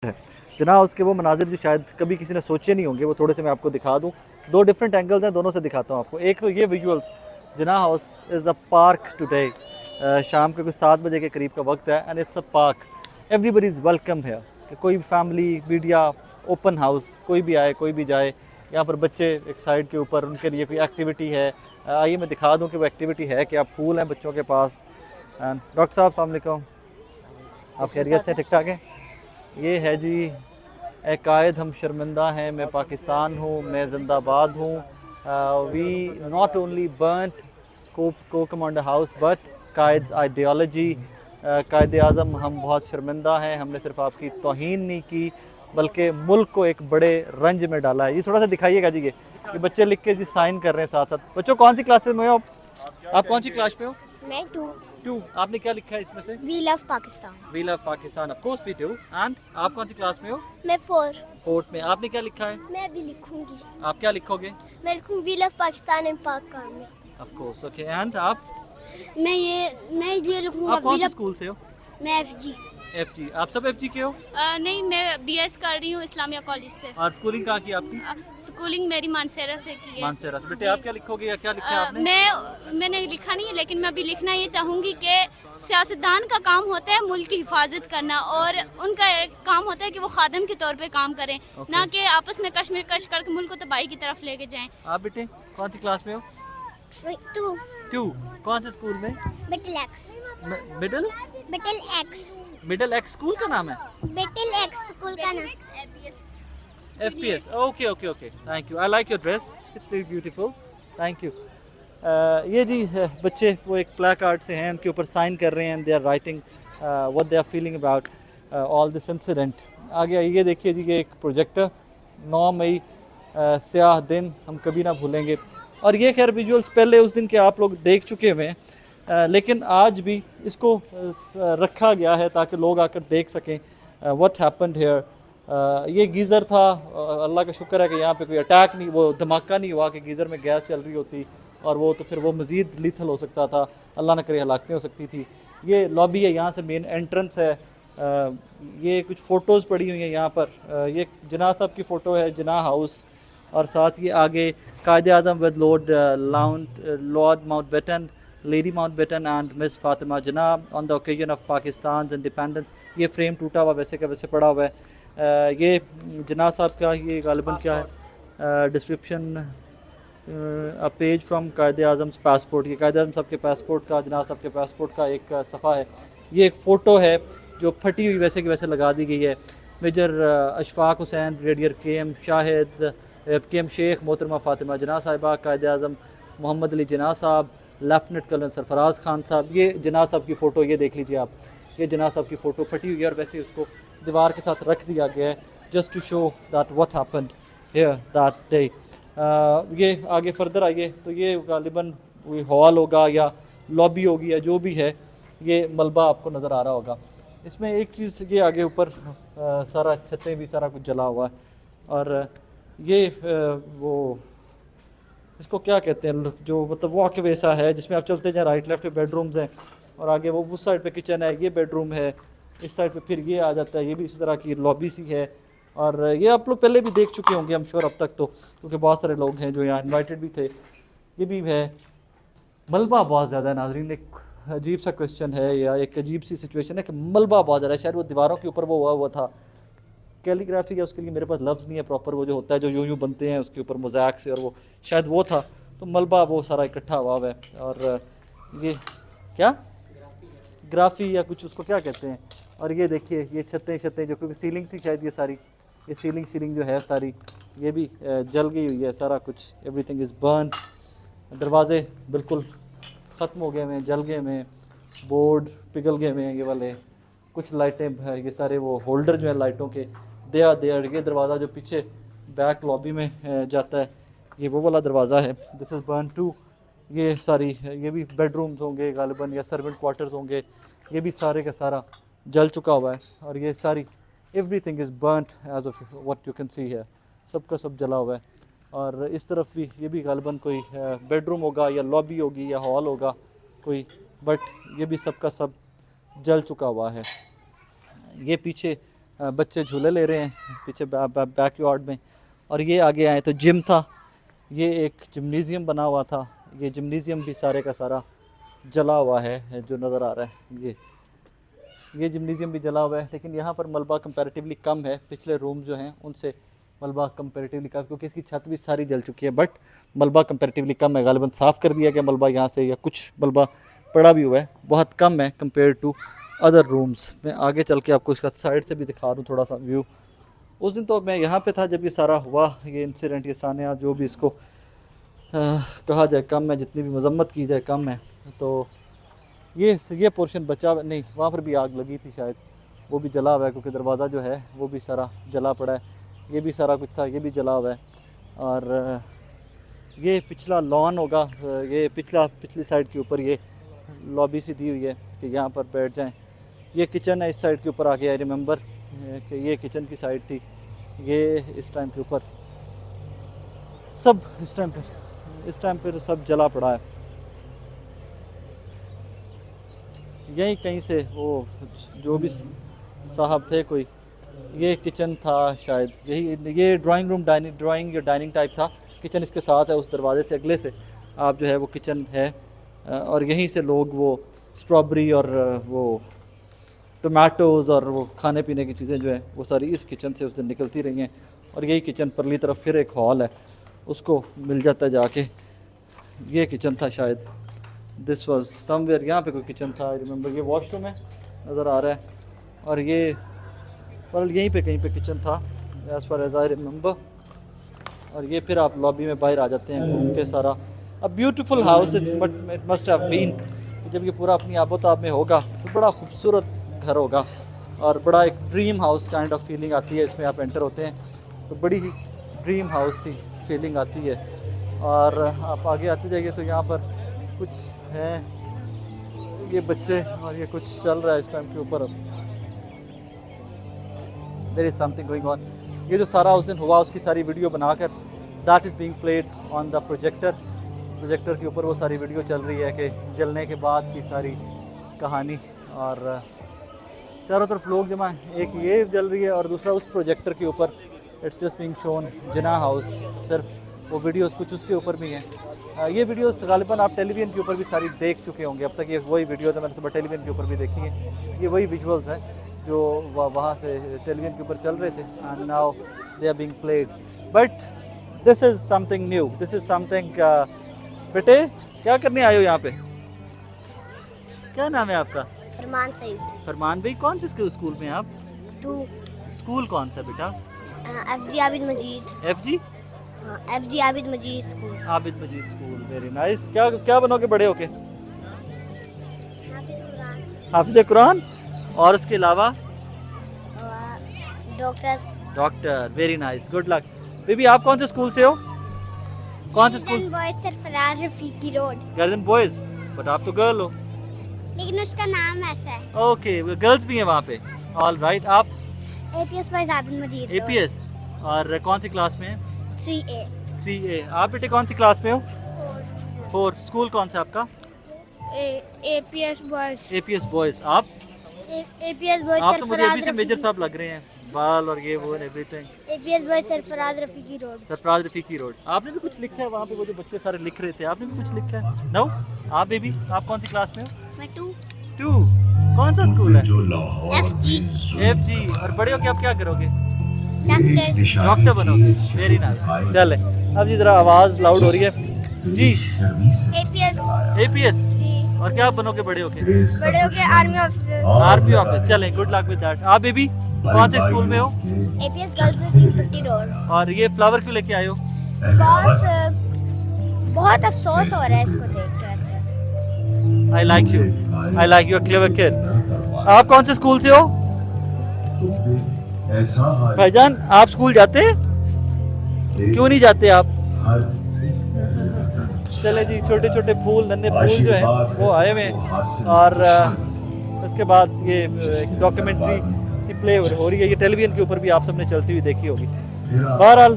है। जना हाउस के वो मनाजिर जो शायद कभी किसी ने सोचे नहीं होंगे, वो थोड़े से मैं आपको दिखा दूँ। दो डिफरेंट एंगल्स हैं, दोनों से दिखाता हूँ आपको। एक तो ये विजुअल्स, जना house is a park today. शाम के कुछ 7 बजे के करीब का वक्त है and it's a park. Everybody is welcome है कि कोई फैमिली, मीडिया, ओपन हाउस, कोई भी आए कोई भी जाए। यहाँ पर बच्चे एक साइड के ऊपर, उनके लिए कोई एक्टिविटी है। आइए मैं दिखा दूँ कि वो एक्टिविटी है क्या। फूल हैं बच्चों के पास। एंड डॉक्टर साहब अस्सलाम वालेकुम, आप खैरियत से ठीक ठाक हैं? ये है जी, ए कायद हम शर्मिंदा हैं, मैं पाकिस्तान हूँ, मैं जिंदाबाद हूँ। वी नॉट ओनली बर्नट को commander house but Quaid ideology. Quaid Azam हम बहुत शर्मिंदा हैं, हमने सिर्फ आपकी तौहीन नहीं की बल्कि मुल्क को एक बड़े रंज में डाला है। ये थोड़ा सा दिखाइएगा जी। ये बच्चे लिख के जी साइन कर रहे हैं साथ साथ। बच्चों कौन सी क्लासेस में हो आप कौन सी क्लास में हो? मैं टू। टू। आपने क्या लिखा है इसमें से? We love Pakistan. We love Pakistan, of course we do. And आप कौन सी क्लास में हो? मैं फोर। फोर्थ में। आपने क्या लिखा है? मैं भी लिखूंगी। आप क्या लिखोगे? मैं लिखूंगी वी लव पाकिस्तान एंड पाक army. Of course, okay. And आप मैं ये लिखूंगा आप कौन से स्कूल से हो? मैं एफजी। एफजी। आप सब एफजी के हो? नहीं, मैं बीएस कर रही हूँ इस्लामिया कॉलेज से। और स्कूलिंग कहाँ की आपकी? स्कूलिंग मेरी मानसेरा से की है। मानसेरा से। बेटे आप क्या लिखोगे या क्या लिखा है आपने? मैंने लिखा नहीं है, लेकिन मैं अभी लिखना ये चाहूँगी कि सियासतदान का काम होता है मुल्क की हिफाजत करना, और उनका एक काम होता है कि वो खादम के तौर पे काम करें, ना कि आपस में कश्मकश करके मुल्क को तबाही की तरफ लेके जाएं। आप बेटे कौन सी क्लास में हो? टू। टू। कौन से स्कूल में? बेटल एक्स। मिडिल? बेटल एक्स। मिडिल एक्स स्कूल का नाम है? बेटल एक्स स्कूल का नाम। FPS. Okay okay okay, thank you. I like your dress, it's very beautiful, thank you. ये जी बच्चे वो एक प्लैक कार्ड से हैं, उनके ऊपर साइन कर रहे हैं। They are writing what they are feeling about all this incident. आगे ये देखिए जी, ये एक प्रोजेक्टर 9 मई स्याह दिन हम कभी ना भूलेंगे। और ये खैर विजुअल्स पहले उस दिन के आप लोग देख चुके हुए हैं, लेकिन आज भी इसको रखा गया है ताकि लोग आकर देख सकें व्हाट हैपेंड हियर। ये गीज़र था। अल्लाह का शुक्र है कि यहाँ पे कोई अटैक नहीं, वो धमाका नहीं हुआ कि गीज़र में गैस चल रही होती और वो तो फिर वो मज़ीद लीथल हो सकता था, अल्लाह न करे हलाकतें हो सकती थी। ये लॉबी है, यहाँ से मेन एंट्रेंस है। ये कुछ फ़ोटोज़ पड़ी हुई हैं यहाँ पर। ये जिन्ना साहब की फ़ोटो है, जिन्ना हाउस। और साथ ये आगे Quaid Azam with Lord Mountbatten, Lady Mountbatten and miss Fatima Jinnah on the occasion of Pakistan independence. ये फ्रेम टूटा हुआ वैसे का वैसे पड़ा हुआ है। ये जिन्ना साहब का ये गालिबन क्या है, description, a page from Quaid Azam passport. ये कायद आज़म साहब के पासपोर्ट का, जिन्ना साहब के पासपोर्ट का एक सफ़ा है। ये एक फ़ोटो है जो फटी हुई वैसे की वैसे लगा दी गई है। Major Ashfaq Hussain, brigadier KM Shahid, KM Sheikh, मोहतरमा फ़ातिमा जिन्ना साहिबा, कायद आज़म मोहम्मद अली जिन्ना साहब, लेफ्टिनेंट कर्नल सरफराज खान साहब। ये जिन्ना साहब की फ़ोटो, ये देख लीजिए आप, ये जिन्ना साहब की फ़ोटो फटी हुई है और वैसे उसको दीवार के साथ रख दिया गया है just to show that what happened here that day. ये आगे फर्दर आइए तो ये गालिबन कोई हॉल होगा या लॉबी होगी या जो भी है, ये मलबा आपको नज़र आ रहा होगा। इसमें एक चीज़ ये आगे ऊपर सारा छतें भी सारा कुछ जला हुआ है। और ये वो इसको क्या कहते हैं, जो मतलब वॉक वैसा है जिसमें आप चलते जाएँ, राइट लेफ्ट पे बेडरूम्स हैं और आगे वो उस साइड पे किचन है, ये बेडरूम है, इस साइड पे फिर ये आ जाता है, ये भी इसी तरह की लॉबी सी है। और ये आप लोग पहले भी देख चुके होंगे हम श्योर अब तक तो, क्योंकि बहुत सारे लोग हैं जो यहाँ इन्वाइटेड भी थे। ये भी है। मलबा बहुत ज़्यादा है नाजरीन, एक अजीब सा क्वेश्चन है या एक अजीब सी सिचुएशन है कि मलबा बहुत ज़्यादा है। शायद वो दीवारों के ऊपर वो हुआ था कैलीग्राफी, या उसके लिए मेरे पास लफ्ज़ नहीं है प्रॉपर, वो जो होता है जो यूँ यूँ बनते हैं उसके ऊपर मोज़ैक से, और वो शायद वो था। तो मलबा वो सारा इकट्ठा हुआ है। और ये क्या ग्राफी या कुछ उसको क्या कहते हैं। और ये देखिए ये छतें जो क्योंकि सीलिंग थी शायद, ये सारी ये सीलिंग जो है सारी ये भी जल गई हुई है सारा कुछ। Everything is burn. दरवाजे बिल्कुल ख़त्म हो गए हुए हैं, जल गए हुए हैं, बोर्ड पिघल गए हुए हैं ये वाले। कुछ लाइटें ये सारे वो होल्डर जो है लाइटों के देयर। ये दरवाज़ा जो पीछे बैक लॉबी में जाता है, ये वो वाला दरवाज़ा है। This is burn too. ये सारी ये भी बेडरूम्स होंगे गालिबन या सर्वेंट क्वार्टर्स होंगे, ये भी सारे का सारा जल चुका हुआ है। और ये सारी everything is burnt as of what you can see है, सब का सब जला हुआ है। और इस तरफ भी ये भी गालिबन कोई बेडरूम होगा या लॉबी होगी या हॉल होगा कोई, बट ये भी सब का सब जल चुका हुआ है। ये पीछे बच्चे झूले ले रहे हैं पीछे बैक यार्ड में। और ये आगे आए तो जिम था, ये एक जिम्नेज़ियम बना हुआ था। ये जिम्नेज़ियम भी सारे का सारा जला हुआ है जो नज़र आ रहा है। ये जिम्नेज़ियम भी जला हुआ है, लेकिन यहाँ पर मलबा कंपैरेटिवली कम है। पिछले रूम जो हैं उनसे मलबा कंपैरेटिवली कम, क्योंकि इसकी छत भी सारी जल चुकी है, बट मलबा कंपैरेटिवली कम है। गालिबन साफ़ कर दिया गया मलबा यहाँ से, या कुछ मलबा पड़ा भी हुआ है, बहुत कम है कंपेयर टू अदर रूम्स। मैं आगे चल के आपको इसका साइड से भी दिखा दूँ थोड़ा सा व्यू। उस दिन तो मैं यहाँ पे था जब ये सारा हुआ, ये इंसिडेंट, ये सानिया जो भी इसको कहा जाए कम है, जितनी भी मजम्मत की जाए कम है। तो ये पोर्शन बचा नहीं, वहाँ पर भी आग लगी थी शायद, वो भी जला हुआ है, क्योंकि दरवाज़ा जो है वो भी सारा जला पड़ा है। ये भी सारा कुछ था, ये भी जला हुआ है। और ये पिछला लॉन होगा, ये पिछली साइड के ऊपर ये लॉबी सी दी हुई है कि यहाँ पर बैठ जाएं। ये किचन है इस साइड के ऊपर आगे, आई रिमेंबर कि ये किचन की साइड थी। ये इस टाइम के ऊपर सब इस टाइम पर सब जला पड़ा है। यहीं कहीं से वो जो भी साहब थे कोई, ये किचन था शायद, ये ड्राइंग रूम ड्राइंग या डाइनिंग टाइप था। किचन इसके साथ है, उस दरवाजे से अगले से आप जो है वो किचन है। और यहीं से लोग वो स्ट्रॉबेरी और वो टमाटोज़ और वो खाने पीने की चीज़ें जो है वो सारी इस किचन से उस दिन निकलती रही हैं। और यही किचन परली तरफ फिर एक हॉल है, उसको मिल जाता है जाके। ये किचन था शायद, दिस वाज समवेयर, यहाँ पे कोई किचन था आई रिमेंबर। ये वॉशरूम है नज़र आ रहा है, और ये पर यहीं पे कहीं पे किचन था as far as I remember. और ये फिर आप लॉबी में बाहर आ जाते हैं घूम के सारा। अब beautiful house it must have been. जब ये पूरा अपनी आबोताब में होगा तो बड़ा खूबसूरत घर होगा, और बड़ा एक dream house kind of feeling आती है। इसमें आप एंटर होते हैं तो बड़ी ही ड्रीम हाउस की फीलिंग आती है। और आप आगे आते जाइए तो यहाँ पर कुछ हैं ये बच्चे, और ये कुछ चल रहा है इस टाइम के ऊपर। There is something going on. ये जो सारा उस दिन हुआ उसकी सारी वीडियो बनाकर that is being played on the projector के ऊपर वो सारी वीडियो चल रही है कि जलने के बाद की सारी कहानी। और चारों तरफ लोग जमा, एक ये जल रही है और दूसरा उस प्रोजेक्टर के ऊपर it's just being shown Jinnah house. सिर्फ वो वीडियोस कुछ उसके ऊपर भी हैं। ये वीडियोस गालिबन आप टेलीविज़न के ऊपर भी सारी देख चुके होंगे अब तक। ये वही वीडियोस है, मैंने सुबह टेलीविज़न के ऊपर भी देखी हैं। ये वही विजुअल्स हैं जो वहाँ से टेलीविज़न के ऊपर चल रहे थे, and now they are being played. But this is something new, this is something. बेटे क्या करने आए हो यहाँ पे? क्या नाम है आपका? फरमान सईद। फरमान भाई, कौन से स्कूल में आप? 2 स्कूल कौन सा बेटा? FG आबिद मजीद। FG? FG आबिद मजीद स्कूल। आबिद मजीद स्कूल, वेरी नाइस। क्या बनोगे बड़े होके? हाफिज़ कुरान। और उसके अलावा? Doctor, very nice, good luck. Baby आप कौन से स्कूल से हो? कौन से school? Boys Sarfaraz Rafiki road. गर्दन बॉयज, बट आप तो गर्ल हो। लेकिन उसका नाम ऐसा है। ओके, गर्ल्स भी हैं वहाँ पे। All right. आप? APS बॉयज आबिद मजीद। APS। और कौन सी क्लास में? 3A। आप बेटे कौन सी क्लास में हो? 4। स्कूल कौन सा आपका? APS boys. APS boys. आप? APS बॉयज आप तो मुझे अभी से मेजर साहब लग रहे हैं, बाल और ये वो everything. APS boys Sarfaraz Rafiki road. Sarfaraz Rafiki road. आपने भी कुछ लिखा है वहाँ पे? वो जो बच्चे सारे लिख रहे थे, आपने भी कुछ लिखा है? नो। आप बेबी, आप कौन सी क्लास में हो? मैं 2। कौन सा स्कूल है? FG। और बड़े होके आप क्या करोगे? डॉक्टर बनोगे, वेरी नाइस। चले अब जी जरा आवाज़ लाउड हो रही है जी। APS। और क्या बनोगे बड़े होके? Army officer. आर्मी ऑफिसर, चले गुड लक विद दैट। आप बेबी कौन से स्कूल में हो? APS गर्ल्स पट्टी रोड। और ये फ्लावर क्यों लेके आए हो? बहुत अफसोस हो रहा है इसको देख के। ऐसे I like you clever kid. आप कौन से स्कूल से हो? भाईजान आप स्कूल जाते हैं? क्यों नहीं जाते आप? चले जी, छोटे छोटे फूल, नन्हे फूल जो हैं वो आए हुए हैं। और उसके बाद ये एक डॉक्यूमेंट्री सी प्ले हो रही है, ये टेलीविज़न के ऊपर भी आप सबने चलती हुई देखी होगी। बहरहाल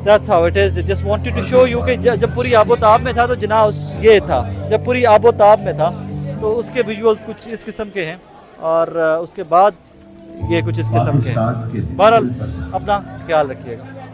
that's how it is. Just wanted to show you कि जब पूरी आबोताब में था तो जना ये था, जब पूरी आबोताब में था तो उसके विजुअल्स कुछ इस किस्म के हैं। और उसके बाद ये कुछ इस किस्म के हैं। बहरहाल अपना ख्याल रखिएगा।